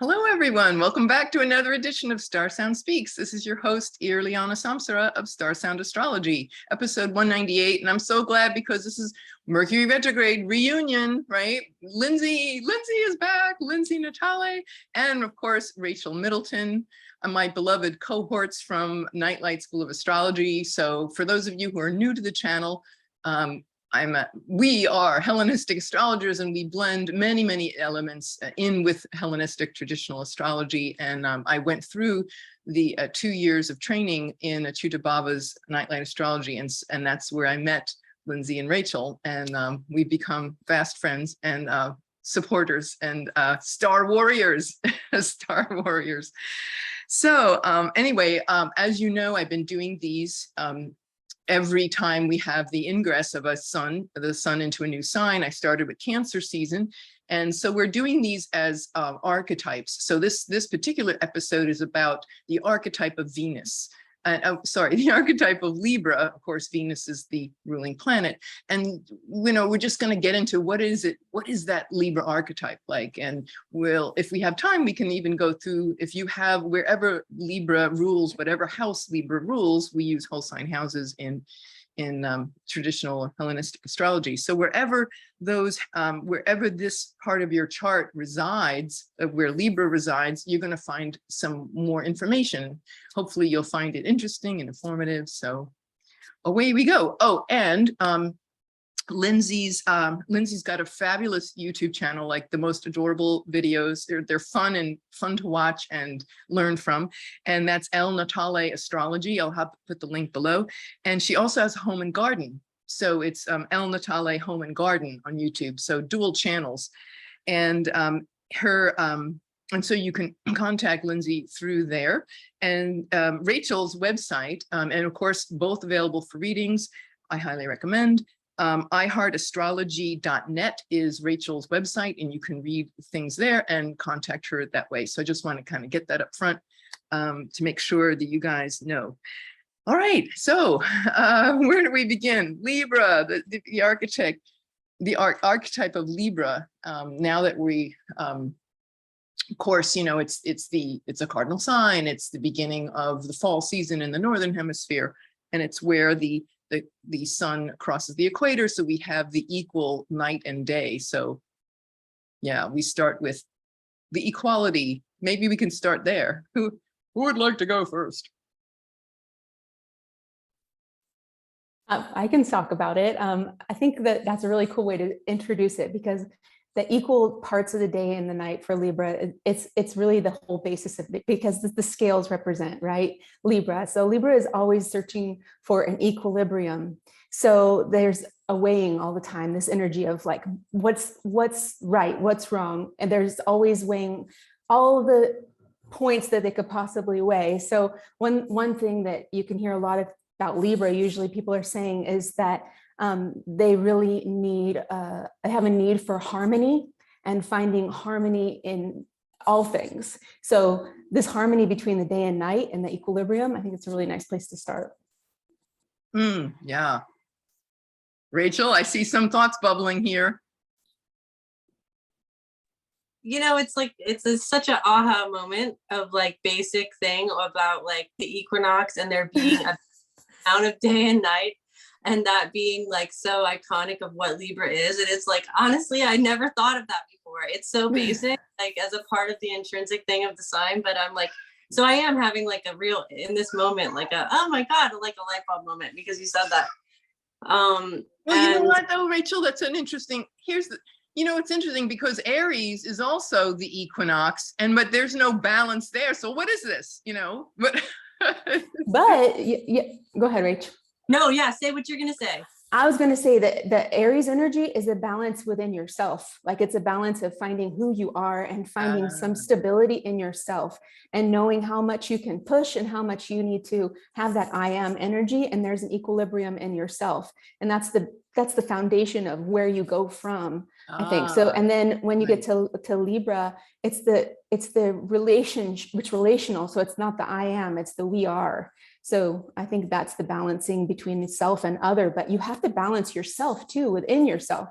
Hello, everyone. Welcome back to another edition of StarSound Speaks. This is your host, Irlianna Samsara of StarSound Astrology, episode 198. And I'm so glad because this is Mercury retrograde reunion, right? Lindsay is back, Lindsay Natale, and of course, Rachael Middleton, my beloved cohorts from Nightlight School of Astrology. So for those of you who are new to the channel, we are Hellenistic astrologers, and we blend many elements in with Hellenistic traditional astrology. And I went through the 2 years of training in Achyuta Bhava's Nightlight Astrology, and that's where I met Lindsay and Rachael, and we've become fast friends and supporters and star warriors, star warriors. So anyway, as you know, I've been doing these every time we have the ingress of the sun into a new sign. I started with Cancer season. And so we're doing these as archetypes. So this particular episode is about the archetype of Venus. The archetype of Libra. Of course, Venus is the ruling planet. And, we're just going to get into what is that Libra archetype like? And if we have time, we can even go through, if you have wherever Libra rules, whatever house Libra rules, we use whole sign houses in traditional Hellenistic astrology. So wherever this part of your chart resides, where Libra resides, you're going to find some more information. Hopefully you'll find it interesting and informative. So away we go. Oh, and Lindsay's got a fabulous YouTube channel, like the most adorable videos. They're fun to watch and learn from. And that's Natale Astrology. I'll put the link below. And she also has Home and Garden. So it's Natale Home and Garden on YouTube. So dual channels. And and so you can contact Lindsay through there. And Rachel's website, and of course, both available for readings. I highly recommend. iHeartAstrology.net is Rachel's website, and you can read things there and contact her that way. So I just want to kind of get that up front to make sure that you guys know. All right, so where do we begin? Libra, the archetype, archetype of Libra. Now that we, of course, it's a cardinal sign. It's the beginning of the fall season in the northern hemisphere, and it's where the sun crosses the equator, so we have the equal night and day. So yeah, we start with the equality. Maybe we can start there. Who would like to go first? I can talk about it. I think that's a really cool way to introduce it, because the equal parts of the day and the night for Libra, it's really the whole basis of it, because the scales represent, right, Libra. So Libra is always searching for an equilibrium. So there's a weighing all the time, this energy of like, what's right, what's wrong. And there's always weighing all the points that they could possibly weigh. So one thing that you can hear a lot about Libra, usually people are saying, is that they really have a need for harmony and finding harmony in all things. So this harmony between the day and night and the equilibrium, I think it's a really nice place to start. Yeah. Rachel, I see some thoughts bubbling here. It's such an aha moment of like basic thing about like the equinox and there being a amount of day and night. And that being like so iconic of what Libra is. And it's like, honestly, I never thought of that before. It's so basic, like as a part of the intrinsic thing of the sign. But I'm like, so I am having like a real, in this moment, like oh my God, like a light bulb moment, because you said that. Well, you know what though, Rachel, that's an interesting, it's interesting because Aries is also the equinox, but there's no balance there. So what is this, but. Yeah, go ahead, Rachel. No, yeah, say what you're going to say. I was going to say that the Aries energy is a balance within yourself. Like it's a balance of finding who you are and finding some stability in yourself and knowing how much you can push and how much you need to have that I am energy. And there's an equilibrium in yourself. And that's the foundation of where you go from, I think. So, and then when you get to Libra, it's the relational. So it's not the I am, it's the we are. So I think that's the balancing between self and other, but you have to balance yourself too within yourself.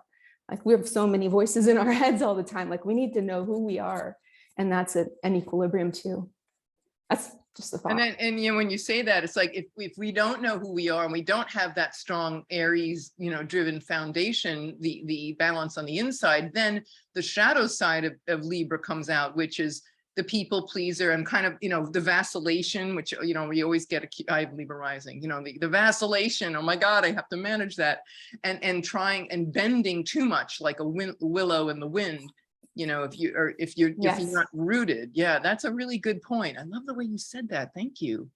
Like we have so many voices in our heads all the time. Like we need to know who we are And that's an equilibrium too. That's just a thought. And then, and you know, when you say that, it's like if we don't know who we are and we don't have that strong Aries, you know, driven foundation, the balance on the inside, then the shadow side of Libra comes out, which is the people pleaser and kind of, you know, the vacillation, which, you know, we always get I have Libra rising, you know, the vacillation. Oh my God, I have to manage that, and trying and bending too much, like a willow in the wind. You know, if you're not rooted. Yeah, that's a really good point. I love the way you said that. Thank you.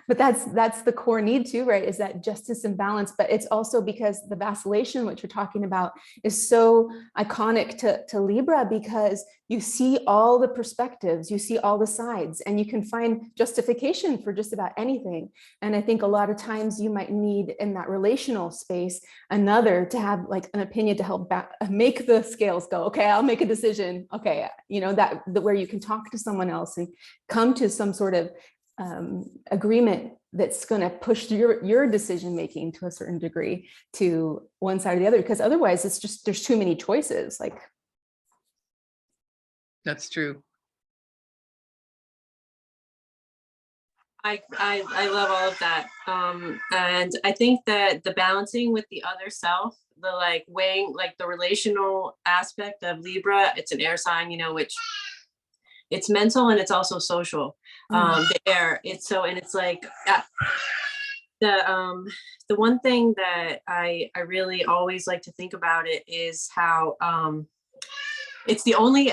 But that's the core need too, right? Is that justice and balance. But it's also because the vacillation, which you're talking about, is so iconic to Libra, because you see all the perspectives, you see all the sides, and you can find justification for just about anything. And I think a lot of times you might need, in that relational space, another to have like an opinion to help make the scales go, okay, I'll make a decision. Okay, you know, that where you can talk to someone else and come to some sort of agreement that's going to push your decision making to a certain degree to one side or the other, because otherwise it's just, there's too many choices. Like, that's true. I love all of that. And I think that the balancing with the other self, the like weighing, like the relational aspect of Libra, it's an air sign, you know, which it's mental and it's also social. The air, it's so, and it's like the one thing that I really always like to think about it is how it's the only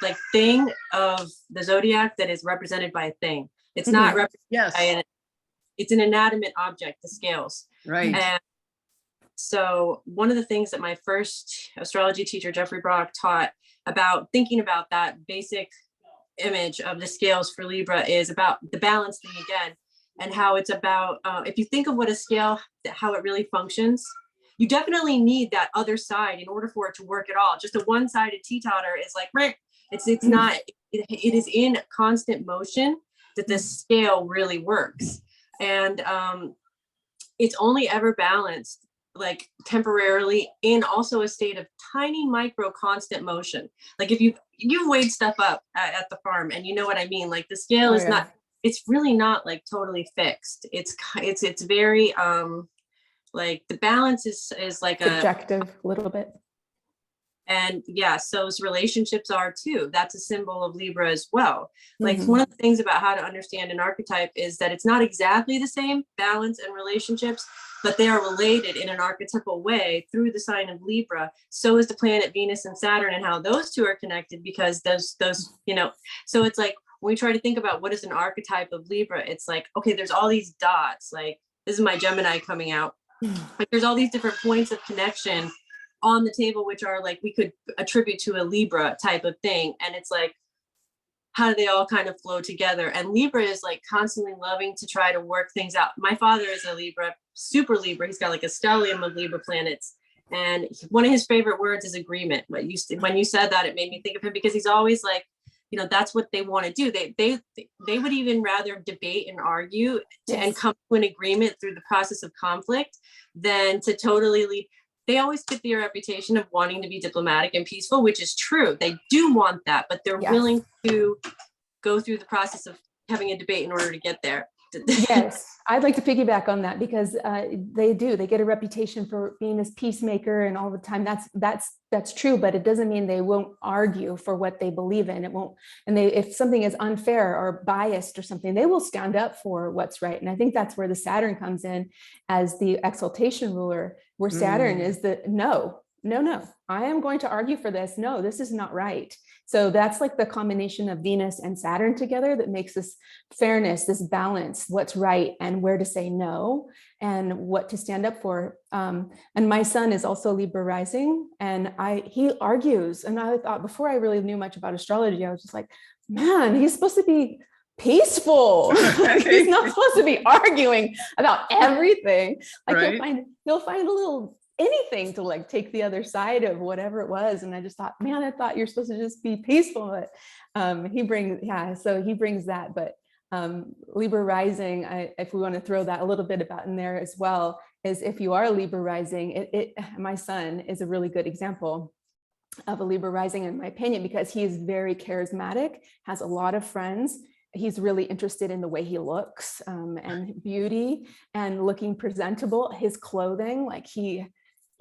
like thing of the zodiac that is represented by a thing. It's not represented by it's an inanimate object, the scales. Right. And so one of the things that my first astrology teacher, Jeffrey Brock, taught about thinking about that basic image of the scales for Libra is about the balance thing again, and how it's about, if you think of what a scale, how it really functions, you definitely need that other side in order for it to work at all. Just a one-sided teeter is like, it's not, it is in constant motion that the scale really works. And it's only ever balanced like temporarily in also a state of tiny micro constant motion. Like if you've weighed stuff up at the farm, and you know what I mean, like the scale is not, it's really not like totally fixed. It's very like the balance is like subjective a little bit. And yeah, so relationships are too. That's a symbol of Libra as well. Like one of the things about how to understand an archetype is that it's not exactly the same, balance and relationships, but they are related in an archetypal way through the sign of Libra. So is the planet Venus and Saturn, and how those two are connected, because those, you know, so it's like when we try to think about what is an archetype of Libra, it's like, okay, there's all these dots, like this is my Gemini coming out. Like there's all these different points of connection on the table, which are like, we could attribute to a Libra type of thing. And it's like, how do they all kind of flow together? And Libra is like constantly loving to try to work things out. My father is a Libra, super Libra. He's got like a stellium of Libra planets. And one of his favorite words is agreement. When you said that, it made me think of him, because he's always like, you know, that's what they want to do. They would even rather debate and argue and come to an agreement through the process of conflict than to totally lead. They always get the reputation of wanting to be diplomatic and peaceful, which is true. They do want that, but they're willing to go through the process of having a debate in order to get there. Yes, I'd like to piggyback on that, because they get a reputation for being this peacemaker and all the time. That's true, but it doesn't mean they won't argue for what they believe in. It won't, and if something is unfair or biased or something, they will stand up for what's right. And I think that's where the Saturn comes in as the exaltation ruler, where Saturn is the no, I am going to argue for this. No, this is not right. So that's like the combination of Venus and Saturn together that makes this fairness, this balance, what's right and where to say no and what to stand up for. And my son is also Libra rising, and he argues. And I thought, before I really knew much about astrology, I was just like, man, he's supposed to be peaceful. He's not supposed to be arguing about everything. Like he'll find a little anything to like take the other side of whatever it was. And I just thought, man, I thought you're supposed to just be peaceful. But he brings that. But Libra rising, if we want to throw that a little bit about in there as well, is if you are Libra rising, my son is a really good example. of a Libra rising, in my opinion, because he is very charismatic, has a lot of friends. He's really interested in the way he looks, and beauty and looking presentable. His clothing, like he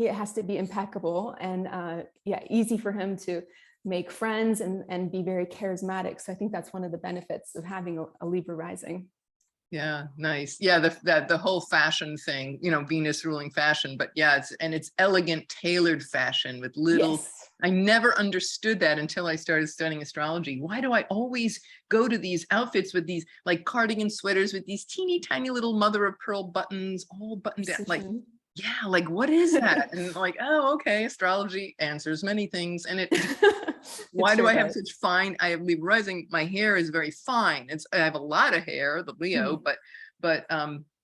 has to be impeccable, and yeah, easy for him to make friends and be very charismatic. So I think that's one of the benefits of having a Libra rising. Yeah, nice. Yeah, the whole fashion thing, you know, Venus ruling fashion, but yeah, it's elegant, tailored fashion with little. Yes. I never understood that until I started studying astrology. Why do I always go to these outfits with these like cardigan sweaters with these teeny tiny little mother of pearl buttons, all buttoned down? Like, yeah, like what is that? And like, oh, okay, astrology answers many things. And why do I have such fine? I have Libra rising. My hair is very fine. I have a lot of hair, the Leo, but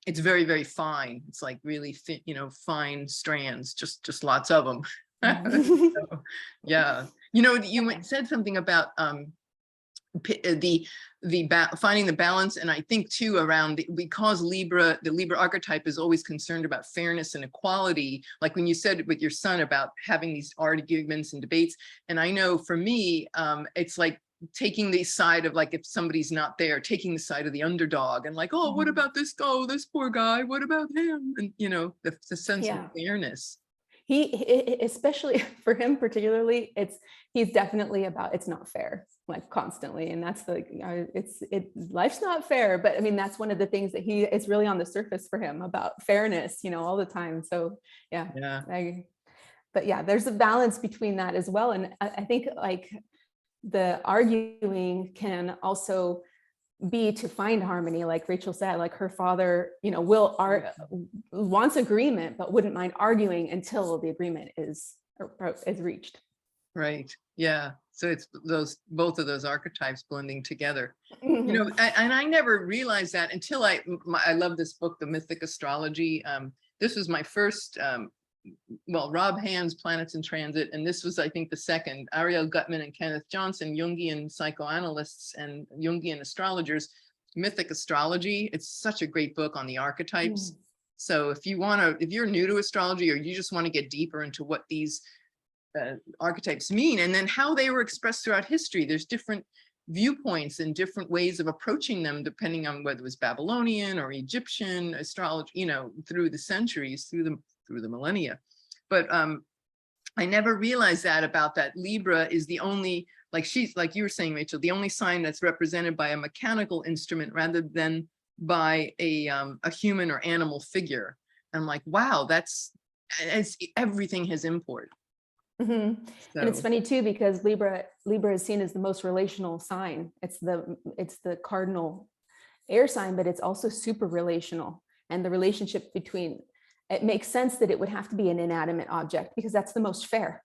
it's very, very fine. It's like really thin, you know, fine strands, just lots of them. So, yeah, you know, you said something about finding the balance, and I think too around because the Libra archetype is always concerned about fairness and equality, like when you said with your son about having these arguments and debates. And I know for me, it's like taking the side of, like, if somebody's not there, taking the side of the underdog and like, oh, what about this this poor guy, what about him? And you know, the sense of fairness. Especially for him particularly, he's definitely about, it's not fair, like constantly. And that's like, life's not fair, but I mean, that's one of the things that it's really on the surface for him, about fairness, you know, all the time. So yeah. But yeah, there's a balance between that as well. And I think like the arguing can also be to find harmony, like Rachael said, like her father, you know, wants agreement, but wouldn't mind arguing until the agreement is reached. Right. Yeah. So it's both of those archetypes blending together. You know, and I never realized that until I love this book, The Mythic Astrology. This was my first, well, Rob Hand's Planets in Transit, and this was, I think, the second. Ariel Gutman and Kenneth Johnson, Jungian psychoanalysts and Jungian astrologers, Mythic Astrology. It's such a great book on the archetypes. So if you're new to astrology, or you just want to get deeper into what these archetypes mean, and then how they were expressed throughout history, there's different viewpoints and different ways of approaching them, depending on whether it was Babylonian or Egyptian astrology, you know, through the centuries, through the millennia. But I never realized that about that. Libra is the only, like you were saying, Rachel, the only sign that's represented by a mechanical instrument rather than by a human or animal figure. And I'm like, wow, everything has import. So. And it's funny too, because Libra is seen as the most relational sign. It's the cardinal air sign, but it's also super relational. And the relationship between, it makes sense that it would have to be an inanimate object, because that's the most fair.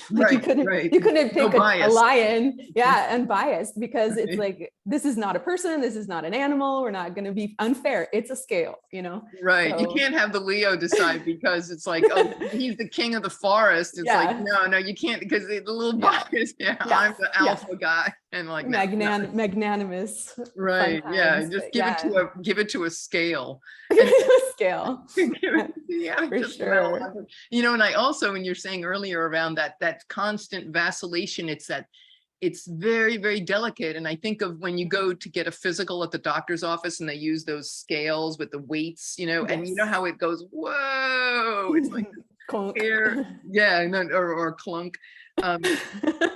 Like you couldn't pick a lion, unbiased, because it's like, this is not a person, this is not an animal, we're not going to be unfair. It's a scale, you know? Right. So. You can't have the Leo decide because it's like, oh, he's the king of the forest. It's like, no, you can't, because the little bias. I'm the alpha guy, and like magnanimous. Right. Yeah. Just give it to a scale. Scale. For sure. You know, and I also, when you're saying earlier around that constant vacillation, it's very, very delicate. And I think of when you go to get a physical at the doctor's office and they use those scales with the weights, you know, and you know how it goes, whoa, it's like clunk. Or clunk.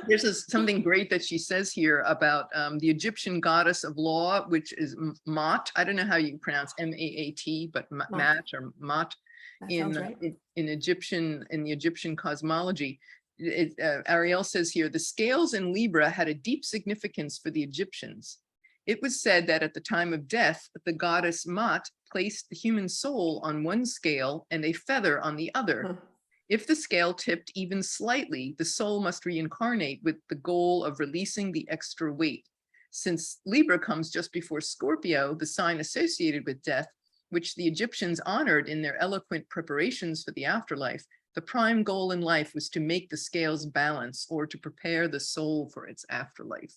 There's something great that she says here about the Egyptian goddess of law, which is Maat. I don't know how you pronounce M-A-A-T, but Maat or Maat in the Egyptian cosmology. Ariel says here, the scales in Libra had a deep significance for the Egyptians. It was said that at the time of death, the goddess Maat placed the human soul on one scale and a feather on the other. If the scale tipped even slightly, the soul must reincarnate with the goal of releasing the extra weight. Since Libra comes just before Scorpio, the sign associated with death, which the Egyptians honored in their eloquent preparations for the afterlife, the prime goal in life was to make the scales balance, or to prepare the soul for its afterlife.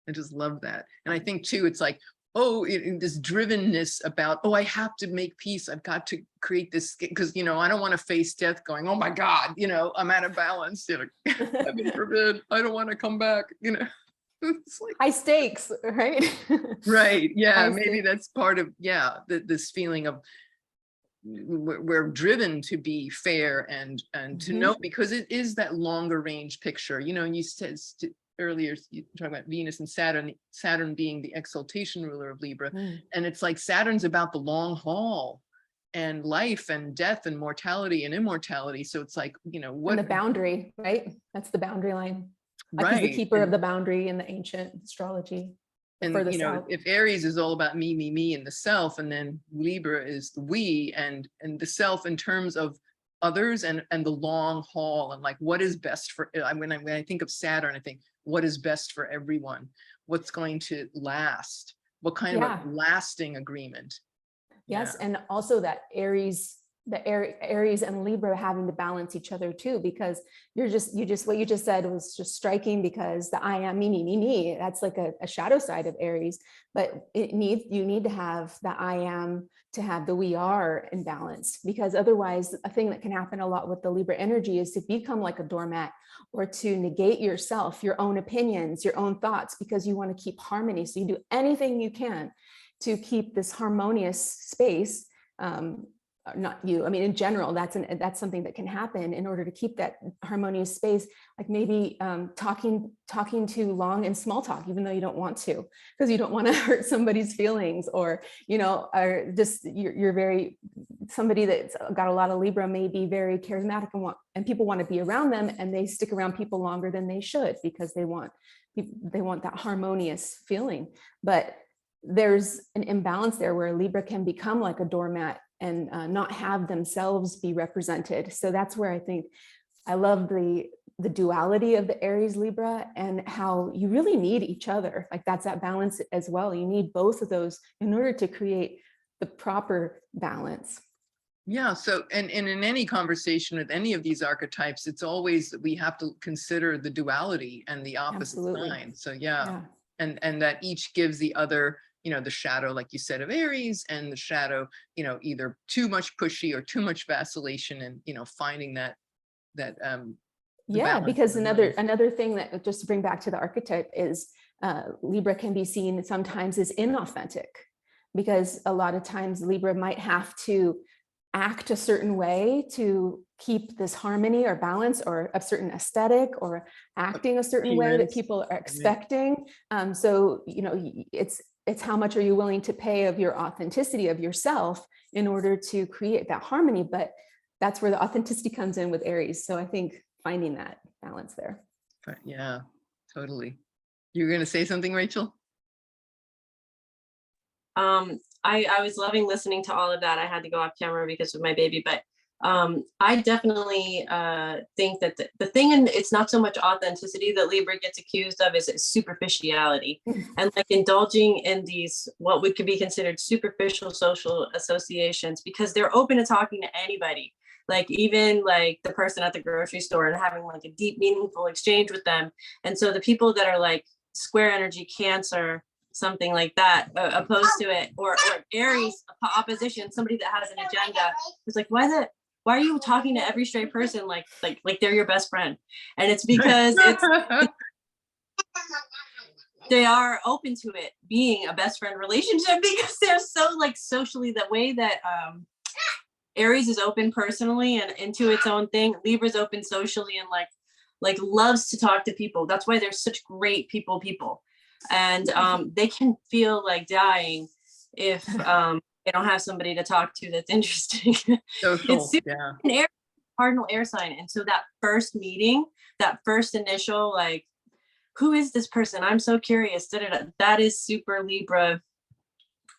I just love that. And I think too, it's like, this drivenness about, I have to make peace. I've got to create this, because, I don't want to face death going, oh my God, I'm out of balance. Heaven forbid, I don't want to come back, It's like high stakes, right? right. Yeah. High Maybe stakes. that's part of, this feeling of we're driven to be fair and to know, because it is that longer range picture. You said earlier, you talking about Venus and Saturn being the exaltation ruler of Libra. And it's like Saturn's about the long haul and life and death and mortality and immortality. So it's like, what And the boundary, right? That's the boundary line. Like right. he's the keeper of the boundary in the ancient astrology. And if Aries is all about me and the self, and then Libra is the we and the self in terms of others and the long haul, and like what is best for, when I think of Saturn, I think what is best for everyone, what's going to last, what kind of a lasting agreement. Yes, and also that Aries and Libra having to balance each other too, because what you just said was just striking, because the I am me, that's like a shadow side of Aries, but you need to have the I am to have the we are in balance, because otherwise a thing that can happen a lot with the Libra energy is to become like a doormat, or to negate yourself, your own opinions, your own thoughts, because you want to keep harmony. So you do anything you can to keep this harmonious space. Not you, I mean, in general, that's something that can happen in order to keep that harmonious space, like maybe talking too long in small talk, even though you don't want to, because you don't want to hurt somebody's feelings, or, or just you're very, somebody that's got a lot of Libra may be very charismatic and people want to be around them, and they stick around people longer than they should, because they want that harmonious feeling. But there's an imbalance there where Libra can become like a doormat and not have themselves be represented. So that's where I think I love the duality of the Aries Libra, and how you really need each other. Like that's that balance as well. You need both of those in order to create the proper balance. Yeah. So, and in any conversation with any of these archetypes, it's always that we have to consider the duality and the opposite sign. So yeah. And that each gives the other, the shadow, like you said, of Aries, and the shadow, either too much pushy or too much vacillation, and, finding that because another thing that, just to bring back to the archetype, is Libra can be seen sometimes as inauthentic, because a lot of times Libra might have to act a certain way to keep this harmony or balance, or a certain aesthetic, or acting a certain way that people are expecting. So, it's how much are you willing to pay of your authenticity of yourself in order to create that harmony. But that's where the authenticity comes in with Aries. So I think finding that balance there. Yeah, totally. You're going to say something, Rachel? I was loving listening to all of that. I had to go off camera because of my baby, but I definitely think that the thing, and it's not so much authenticity that Libra gets accused of, is superficiality and like indulging in these what could be considered superficial social associations, because they're open to talking to anybody, like even like the person at the grocery store, and having like a deep, meaningful exchange with them. And so the people that are like square energy Cancer, something like that, opposed to it, or Aries opposition, somebody that has an agenda, who's like, why are you talking to every straight person like they're your best friend? And it's because they are open to it being a best friend relationship, because they're so like socially, the way that Aries is open personally and into its own thing, Libra's open socially and like loves to talk to people. That's why they're such great people. And they can feel like dying if they don't have somebody to talk to that's interesting. It's super an air, cardinal air sign. And so that first meeting, that first initial, like, who is this person? I'm so curious. That is super Libra.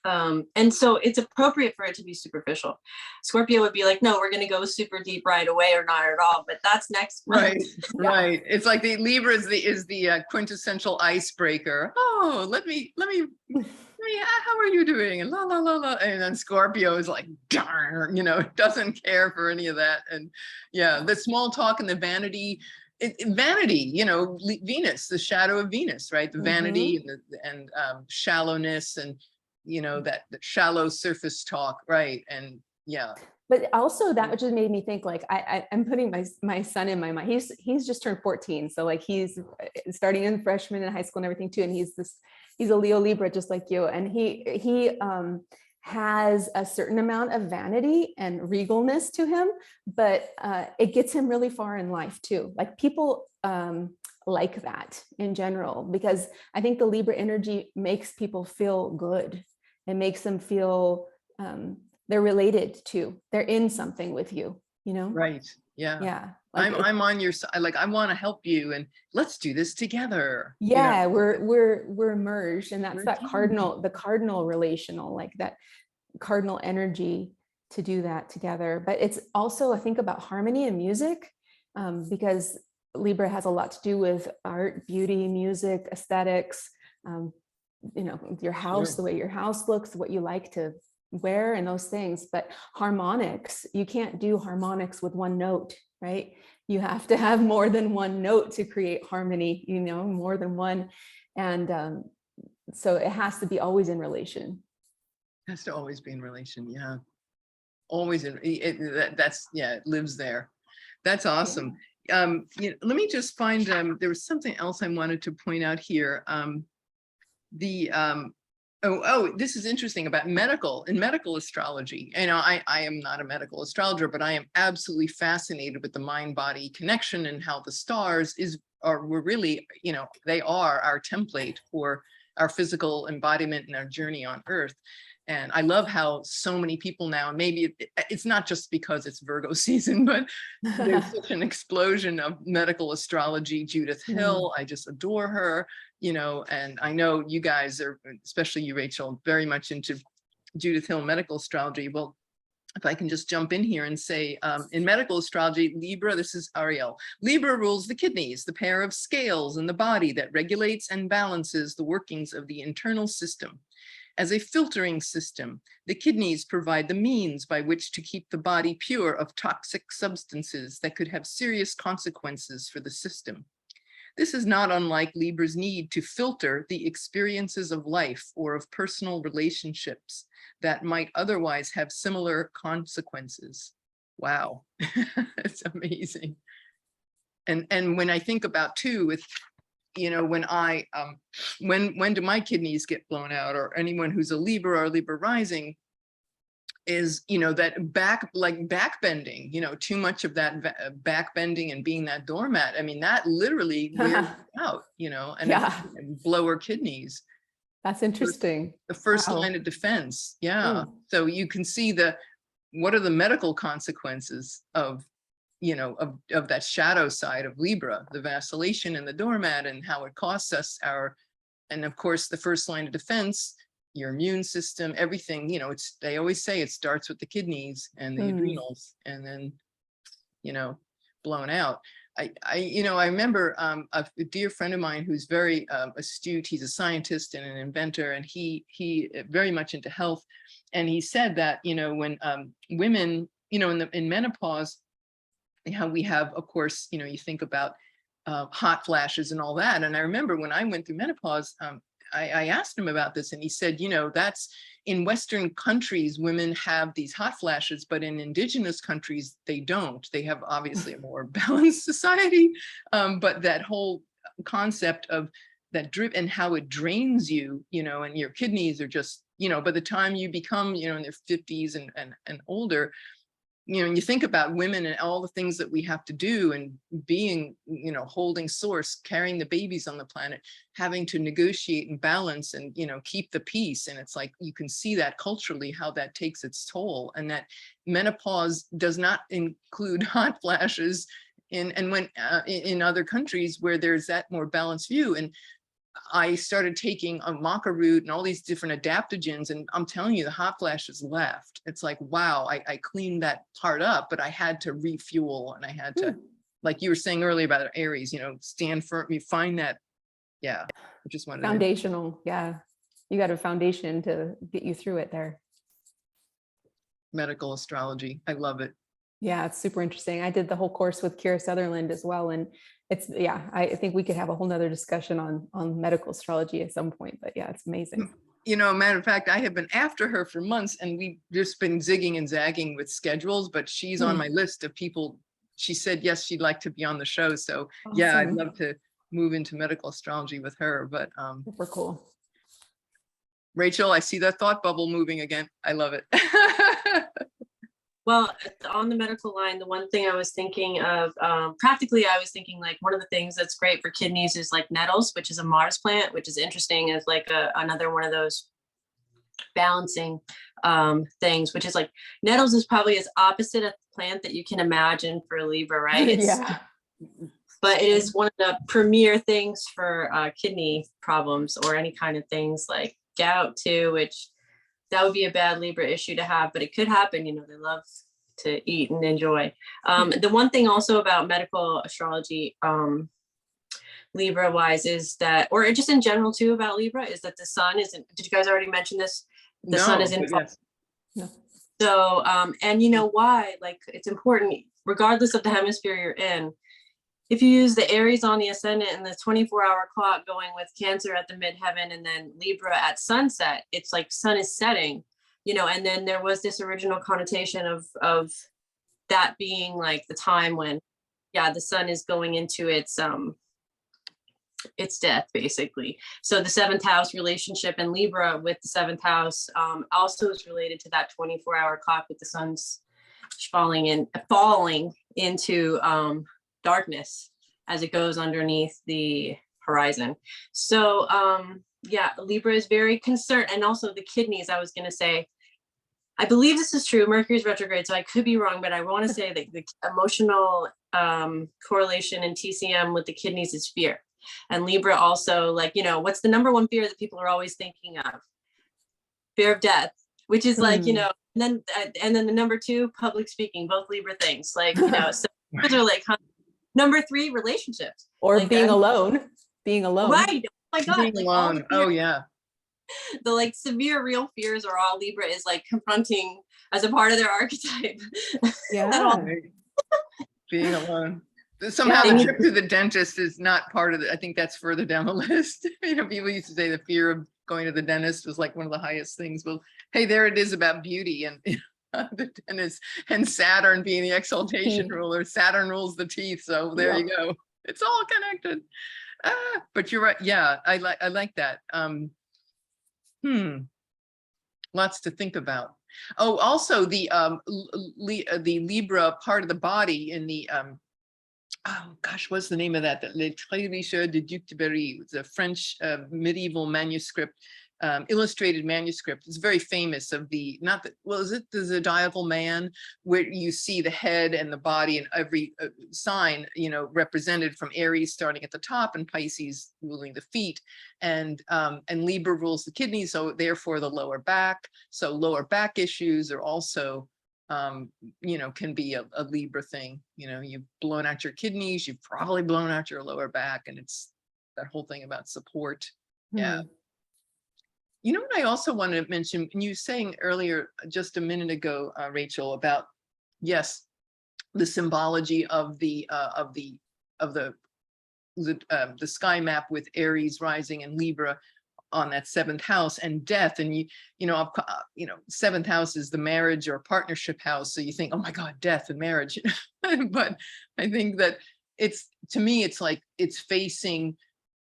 And so it's appropriate for it to be superficial. Scorpio would be like, no, we're going to go super deep right away, or not at all. But that's next month. Right. It's like the Libra is the quintessential icebreaker. Oh, let me, how are you doing? And la, la, la, la. And then Scorpio is like, darn, doesn't care for any of that. And yeah, the small talk and the vanity, vanity, Venus, the shadow of Venus, right? The vanity and shallowness, and you know, that shallow surface talk, right? And yeah. But also that just made me think, like, I'm putting my son in my mind. He's just turned 14. So like he's starting in freshman in high school and everything too. And he's a Leo Libra, just like you. And he has a certain amount of vanity and regalness to him, but it gets him really far in life too. Like people like that in general, because I think the Libra energy makes people feel good. It makes them feel they're related to, they're in something with you, you know? Right. Yeah. Yeah. Like I'm on your side. Like, I want to help you and let's do this together. yeah, you know? we're merged, and that's We're a that team. the cardinal relational, like that cardinal energy to do that together. But it's also, I think, about harmony and music, because Libra has a lot to do with art, beauty, music, aesthetics, you know, your house, Sure. the way your house looks, what you like to wear and those things. But harmonics, you can't do harmonics with one note, right? You have to have more than one note to create harmony, you know, more than one. And so it has to be always in relation. Has to always be in relation. Yeah. Always in that's yeah, it lives there. That's awesome. You know, let me just find there was something else I wanted to point out here. This is interesting about medical astrology. You know, I am not a medical astrologer, but I am absolutely fascinated with the mind-body connection and how the stars we're really, you know, they are our template for our physical embodiment and our journey on Earth. And I love how so many people now, and maybe it's not just because it's Virgo season, but there's such an explosion of medical astrology. Judith Hill, I just adore her, you know, and I know you guys are, especially you, Rachel, very much into Judith Hill medical astrology. Well, if I can just jump in here and say, in medical astrology, Libra, this is Ariel, Libra rules the kidneys, the pair of scales in the body that regulates and balances the workings of the internal system. As a filtering system, the kidneys provide the means by which to keep the body pure of toxic substances that could have serious consequences for the system. This is not unlike Libra's need to filter the experiences of life or of personal relationships that might otherwise have similar consequences. Wow, it's amazing. And when I think about too, with, you know, when when do my kidneys get blown out, or anyone who's a Libra or Libra rising, is, you know, that back bending, you know, too much of that back bending and being that doormat. I mean, that literally wears out, you know, and blow our kidneys. That's interesting. The first line of defense. Yeah. So you can see what are the medical consequences of, you know, of that shadow side of Libra, the vacillation and the doormat, and how it costs us and of course, the first line of defense, your immune system, everything, you know, they always say it starts with the kidneys and the adrenals, and then, you know, blown out. You know, I remember a dear friend of mine who's very astute. He's a scientist and an inventor, and he very much into health. And he said that, you know, when women, you know, in menopause, how we have, of course, you know, you think about hot flashes and all that. And I remember when I went through menopause, I asked him about this, and he said, you know, that's in Western countries, women have these hot flashes, but in indigenous countries, they don't. They have obviously a more balanced society, but that whole concept of that drip and how it drains you, you know, and your kidneys are just, you know, by the time you become, you know, in their 50s and older, you know, and you think about women and all the things that we have to do, and being, you know, holding source, carrying the babies on the planet, having to negotiate and balance and, you know, keep the peace. And it's like, you can see that culturally, how that takes its toll, and that menopause does not include hot flashes in other countries where there's that more balanced view. And I started taking a maca root and all these different adaptogens, and I'm telling you, the hot flashes left. It's like, wow, I cleaned that part up, but I had to refuel, and I had to, like you were saying earlier about Aries, you know, stand firm, you find that, yeah, I just wanted foundational, yeah. You got a foundation to get you through it there. Medical astrology, I love it. Yeah, it's super interesting. I did the whole course with Kira Sutherland as well. And it's, yeah, I think we could have a whole nother discussion on medical astrology at some point, but yeah, it's amazing. matter of fact, I have been after her for months, and we've just been zigging and zagging with schedules, but she's on my list of people. She said, yes, she'd like to be on the show. So yeah, I'd love to move into medical astrology with her, but super cool. Rachel, I see that thought bubble moving again. I love it. Well, on the medical line, the one thing I was thinking of, practically, I was thinking like one of the things that's great for kidneys is like nettles, which is a Mars plant, which is interesting as like another one of those balancing things, which is like nettles is probably as opposite a plant that you can imagine for Libra, right? Yeah. But it is one of the premier things for kidney problems or any kind of things like gout too, which that would be a bad Libra issue to have, but it could happen. They love to eat and enjoy. The one thing also about medical astrology, Libra wise, is that, or just in general too about Libra, is that the sun isn't, did you guys already mention this? The sun is in. Yes. No. So, and you know why, like it's important, regardless of the hemisphere you're in, if you use the Aries on the ascendant and the 24-hour clock going with Cancer at the midheaven and then Libra at sunset, it's like sun is setting, and then there was this original connotation of that being like the time when, the sun is going into its death, basically. So the 7th house relationship in Libra with the 7th house also is related to that 24-hour clock with the sun's falling into darkness as it goes underneath the horizon. So Libra is very concerned. And also the kidneys, I was going to say, I believe this is true. Mercury's retrograde, so I could be wrong, but I want to say that the emotional correlation in TCM with the kidneys is fear. And Libra also, like, what's the number one fear that people are always thinking of? Fear of death, which is like, and then the number 2, public speaking, both Libra things, like, so those are like number 3, relationships. Or like being alone. Right. Oh my God. Being alone. Oh yeah. The like severe real fears are all Libra is like confronting as a part of their archetype. Yeah. Being alone. Somehow the trip to the dentist is not part of it. I think that's further down the list. People used to say the fear of going to the dentist was like one of the highest things. Well, hey, there it is about beauty and the dentist and Saturn being the exaltation ruler. Saturn rules the teeth. So there you go. It's all connected. But you're right. Yeah, I like that. Lots to think about. Oh, also the Libra part of the body in the oh gosh, what's the name of that? Les Trévicheurs de Duc de Berry. It's a French medieval manuscript, illustrated manuscript. It's very famous of the, not that, well, is it the Zodiacal Man, where you see the head and the body and every sign, represented from Aries starting at the top and Pisces ruling the feet, and Libra rules the kidneys, so therefore the lower back. So lower back issues are also can be a Libra thing. You've blown out your kidneys, you've probably blown out your lower back, and it's that whole thing about support. Yeah. What I also want to mention, you were saying earlier, just a minute ago, Rachel, about, yes, the symbology of the sky map with Aries rising and Libra on that 7th house and death. And 7th house is the marriage or partnership house. So you think, oh my God, death and marriage. But I think that to me, it's like it's facing,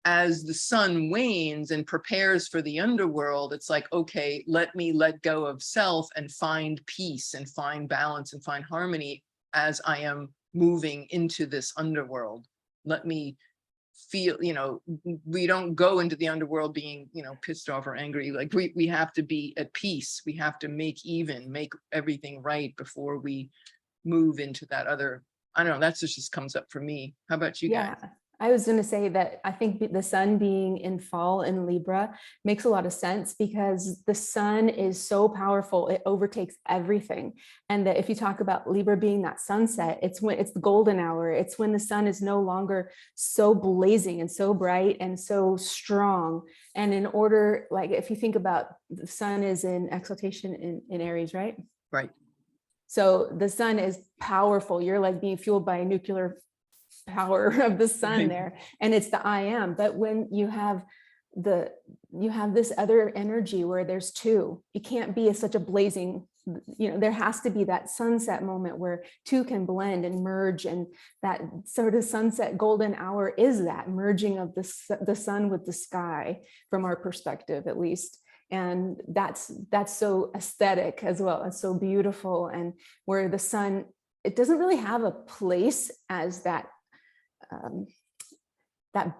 as the sun wanes and prepares for the underworld, it's like, okay, let me let go of self and find peace and find balance and find harmony as I am moving into this underworld. Let me feel, we don't go into the underworld being, pissed off or angry. Like we have to be at peace. We have to make everything right before we move into that other, I don't know, that's just comes up for me. How about you guys? I was going to say that I think the sun being in fall in Libra makes a lot of sense, because the sun is so powerful, it overtakes everything. And that if you talk about Libra being that sunset, it's the golden hour. It's when the sun is no longer so blazing and so bright and so strong. And in order, like if you think about, the sun is in exaltation in Aries, right? Right. So the sun is powerful. You're like being fueled by a nuclear power of the sun there, and it's the I am. But when you have you have this other energy where there's two. You can't be such a blazing, there has to be that sunset moment where two can blend and merge, and that sort of sunset golden hour is that merging of the sun with the sky, from our perspective at least. And that's so aesthetic as well. It's so beautiful. And where the sun, it doesn't really have a place as that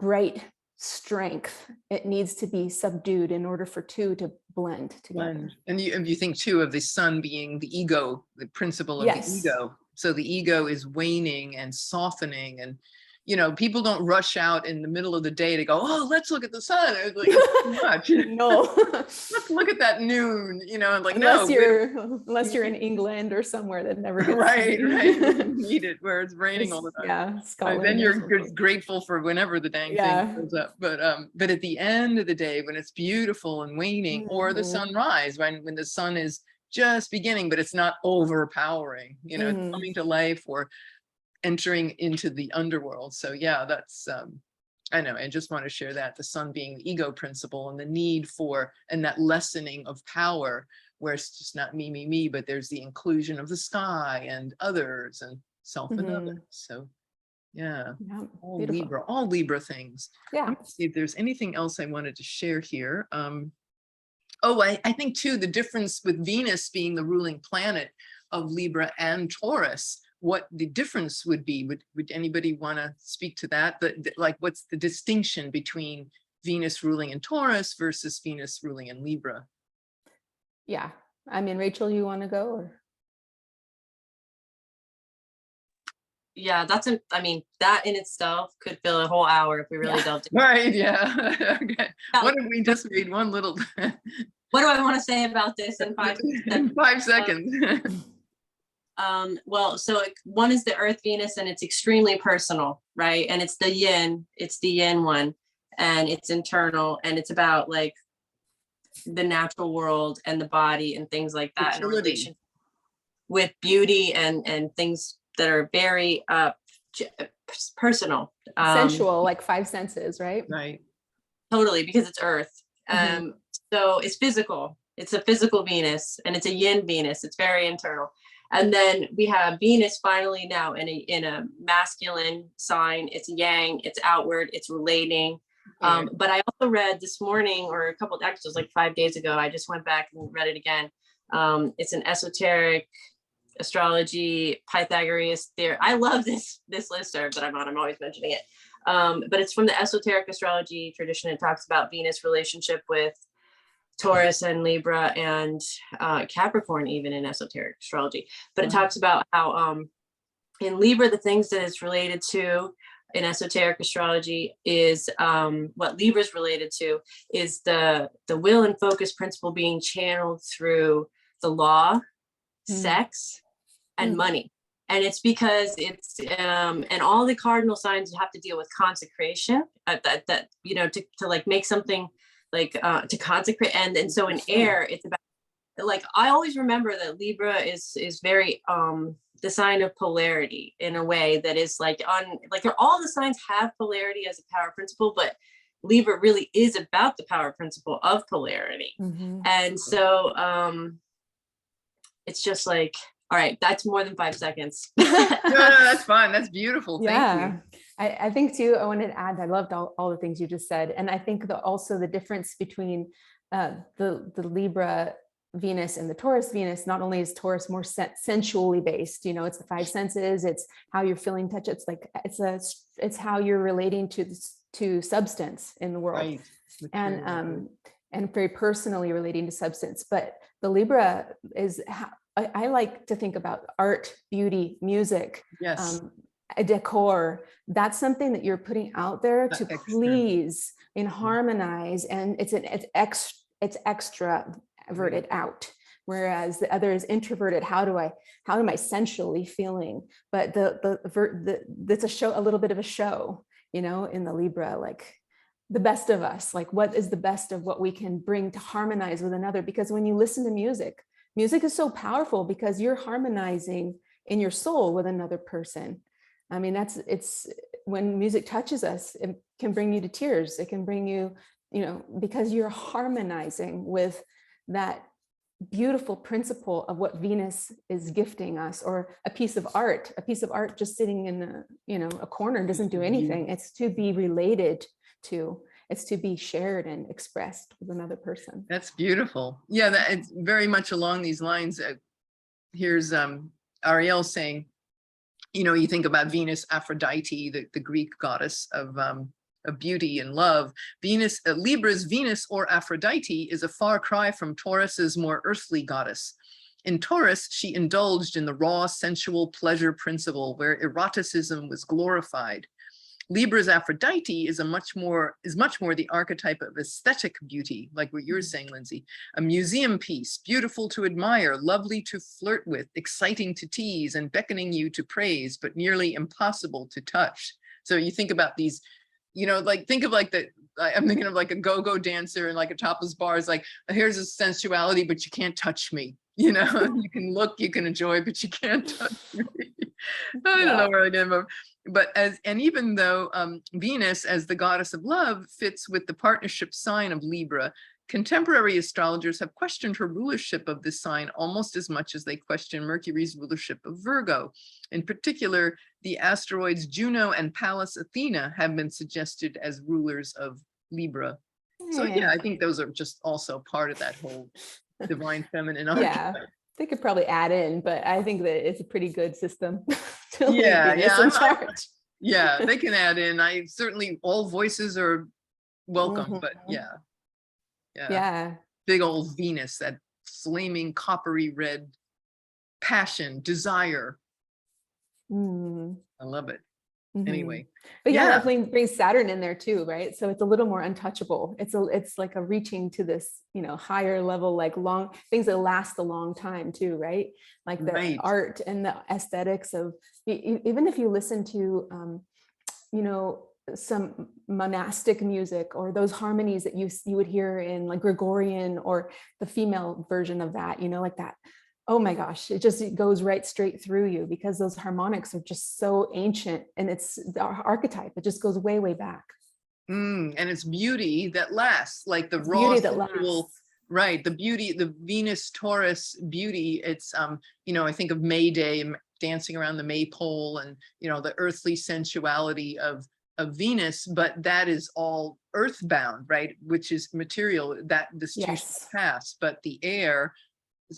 bright strength. It needs to be subdued in order for two to blend together. And you think too of the sun being the ego, the principle of Yes. the ego. So the ego is waning and softening, and people don't rush out in the middle of the day to go, oh, let's look at the sun. It's like, it's too much. No. Let's look at that noon, and like, unless you're in England or somewhere that never gets right. You need it where it's raining all the time. Yeah, Scotland. Then you're grateful for whenever the dang thing goes up. But at the end of the day, when it's beautiful and waning, or the sunrise, when the sun is just beginning, but it's not overpowering, it's coming to life or entering into the underworld. So yeah, that's I know, I just want to share that, the sun being the ego principle, and the need for, and that lessening of power, where it's just not me, but there's the inclusion of the sky and others and self and others. So yeah, all Libra things. Yeah. Let's see if there's anything else I wanted to share here. I think too, the difference with Venus being the ruling planet of Libra and Taurus, what the difference would be. Would anybody want to speak to that? Like, what's the distinction between Venus ruling in Taurus versus Venus ruling in Libra? Yeah, I mean, Rachel, you want to go? Or? Yeah, that in itself could fill a whole hour if we really delved into it. Right, yeah. Okay. What if we just read one little... What do I want to say about this in 5 seconds? In 5 seconds. Well, so one is the Earth Venus, and it's extremely personal, right? And it's the yin one, and it's internal, and it's about like the natural world and the body and things like that, in relation with beauty and things that are very personal, sensual, like 5 senses, right? Right. Totally, because it's Earth. So it's physical. It's a physical Venus, and it's a yin Venus. It's very internal. And then we have Venus finally now in a masculine sign. It's yang, it's outward, it's relating. But I also read this morning, or a couple of actually, it was like 5 days ago, I just went back and read it again. It's an esoteric astrology, Pythagorean theory. I love this listserv that I'm on. I'm always mentioning it. But it's from the esoteric astrology tradition. It talks about Venus relationship with Taurus and Libra and Capricorn, even in esoteric astrology. But it talks about how in Libra, the things that it's related to in esoteric astrology is what Libra is related to is the will and focus principle being channeled through the law, sex, and money. And it's because it's and all the cardinal signs have to deal with consecration, that to like make something like to consecrate, and so in air, it's about, like, I always remember that Libra is very the sign of polarity, in a way that is like all the signs have polarity as a power principle, but Libra really is about the power principle of polarity. And so it's just like, all right, that's more than 5 seconds. No, that's fine. That's beautiful. Thank you. I think too, I wanted to add, I loved all the things you just said. And I think also the difference between the Libra Venus and the Taurus Venus, not only is Taurus more sensually based, it's the 5 senses, it's how you're feeling touch. It's like, it's how you're relating to substance in the world. Right. And very personally relating to substance. But the Libra is how I like to think about art, beauty, music, a decor. That's something that you're putting out there to please and harmonize, and it's extroverted out, whereas the other is introverted. How am I sensually feeling? But that's a little bit of a show, in the Libra, like the best of us, like what is the best of what we can bring to harmonize with another. Because when you listen to music is so powerful, because you're harmonizing in your soul with another person. I mean, it's when music touches us, it can bring you to tears. It can bring you you know, because you're harmonizing with that beautiful principle of what Venus is gifting us, or a piece of art just sitting in a, you know, a corner doesn't do anything. It's to be related to, it's to be shared and expressed with another person. That's beautiful. Yeah, that it's very much along these lines. Here's Ariel saying, you know, you think about Venus, Aphrodite, the Greek goddess of beauty and love. Venus, Libra's Venus or Aphrodite is a far cry from Taurus's more earthly goddess. In Taurus, she indulged in the raw sensual pleasure principle where eroticism was glorified. Libra's Aphrodite is much more the archetype of aesthetic beauty, like what you're saying, Lindsay. A museum piece, beautiful to admire, lovely to flirt with, exciting to tease, and beckoning you to praise, but nearly impossible to touch. So you think about these, you know, like think of like I'm thinking of like a go-go dancer and like a topless bar is like, here's a sensuality, but you can't touch me. You know, you can look, you can enjoy, but you can't touch me. I don't know where I get, but even though Venus as the goddess of love fits with the partnership sign of Libra, contemporary astrologers have questioned her rulership of this sign almost as much as they question Mercury's rulership of Virgo. In particular, the asteroids Juno and Pallas Athena have been suggested as rulers of Libra. So yeah, I think those are just also part of that whole divine feminine archetype. They could probably add in, but I think that it's a pretty good system. Yeah, they can add in. I certainly, all voices are welcome, but yeah. Big old Venus, that flaming coppery red passion, desire. I love it. Anyway, but yeah, definitely brings Saturn in there too, right? So it's a little more untouchable. It's like a reaching to this, you know, higher level, like long things that last a long time too, right? Like the art and the aesthetics of, even if you listen to you know, some monastic music, or those harmonies that you would hear in like Gregorian, or the female version of that, you know, like that. Oh my gosh, it goes right straight through you, because those harmonics are just so ancient, and it's the archetype. It just goes way, way back. And it's beauty that lasts, like the raw sensual, right? The beauty, the Venus Taurus beauty. It's, you know, I think of May Day, dancing around the maypole, and, you know, the earthly sensuality of Venus, but that is all earthbound, right? Which is material that this too shall pass, but the air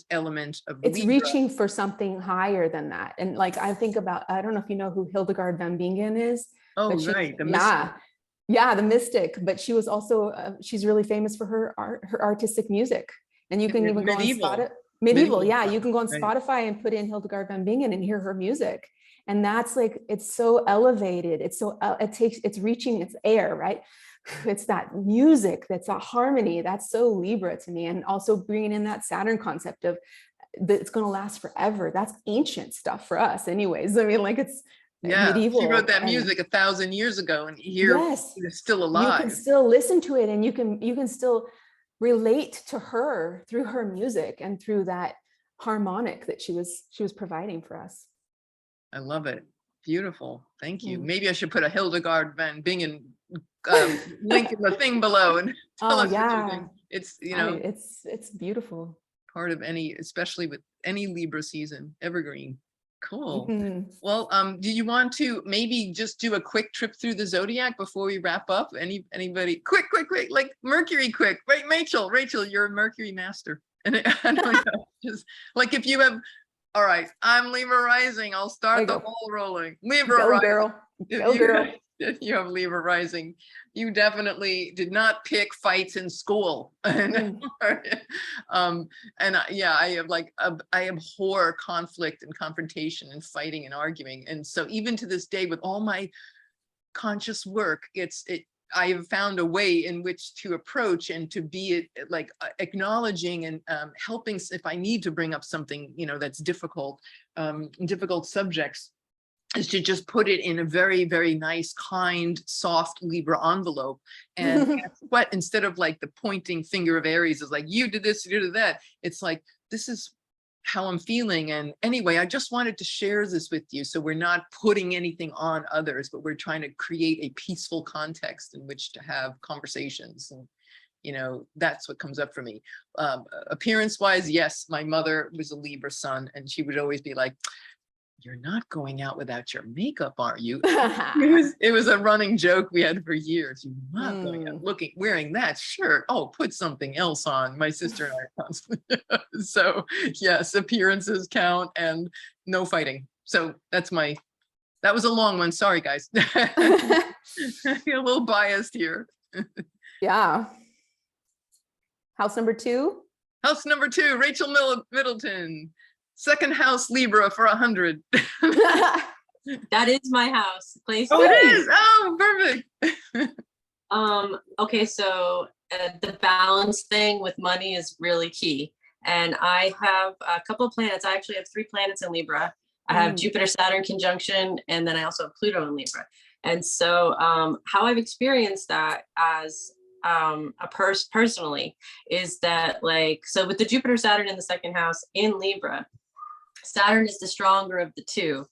element of it's Libra. Reaching for something higher than that. And like, I think about, I don't know if you know who Hildegard van Bingen is. Oh, right. The mystic. Yeah, the mystic, but she was also, she's really famous for her art, her artistic music. And you can even go on Spotify. Medieval, yeah, you can go on Spotify and put in Hildegard van Bingen and hear her music. And that's like, it's so elevated. It's so, it's reaching its air, right? It's that music, that's a harmony. That's so Libra to me. And also bringing in that Saturn concept of that it's going to last forever. That's ancient stuff for us anyways. I mean, like, it's medieval. She wrote that music 1,000 years ago, and here it's still alive. You can still listen to it, and you can still relate to her through her music and through that harmonic that she was providing for us. I love it. Beautiful. Thank you. Maybe I should put a Hildegard van Bingen link in the thing below and tell us what you think. It's, you know, it's beautiful. Part of any, especially with any Libra season, evergreen. Cool. Well, do you want to maybe just do a quick trip through the zodiac before we wrap up? Anybody? Quick, like Mercury, quick. Right, Rachel, you're a Mercury master. And I don't know, just like if you have. All right, I'm Libra rising. I'll start the ball rolling. Libra rising. Girl. Go girl. If you have Libra rising, you definitely did not pick fights in school. And I abhor conflict and confrontation and fighting and arguing. And so even to this day, with all my conscious work, I have found a way in which to approach and to be like acknowledging and helping if I need to bring up something, you know, that's difficult subjects, is to just put it in a very, very nice, kind, soft Libra envelope. And what, instead of like the pointing finger of Aries is like, you did this, you did that. It's like, this is how I'm feeling. And anyway, I just wanted to share this with you. So we're not putting anything on others, but we're trying to create a peaceful context in which to have conversations. And, you know, that's what comes up for me. Appearance wise, yes, my mother was a Libra sun, and she would always be like, "You're not going out without your makeup, are you?" It was a running joke we had for years. You're not going out wearing that shirt. Oh, put something else on. My sister and I are constantly. So yes, appearances count, and no fighting. So that was a long one. Sorry, guys. A little biased here. Yeah. House number 2. House number 2, Rachael Middleton. Second house, Libra for 100. That is my house. Place. Oh, it is. Oh, perfect. Okay, so the balance thing with money is really key. And I have a couple of planets. I actually have 3 planets in Libra. I have Jupiter, Saturn conjunction, and then I also have Pluto in Libra. And so how I've experienced that as personally is that, like, so with the Jupiter, Saturn in the second house in Libra, Saturn is the stronger of the 2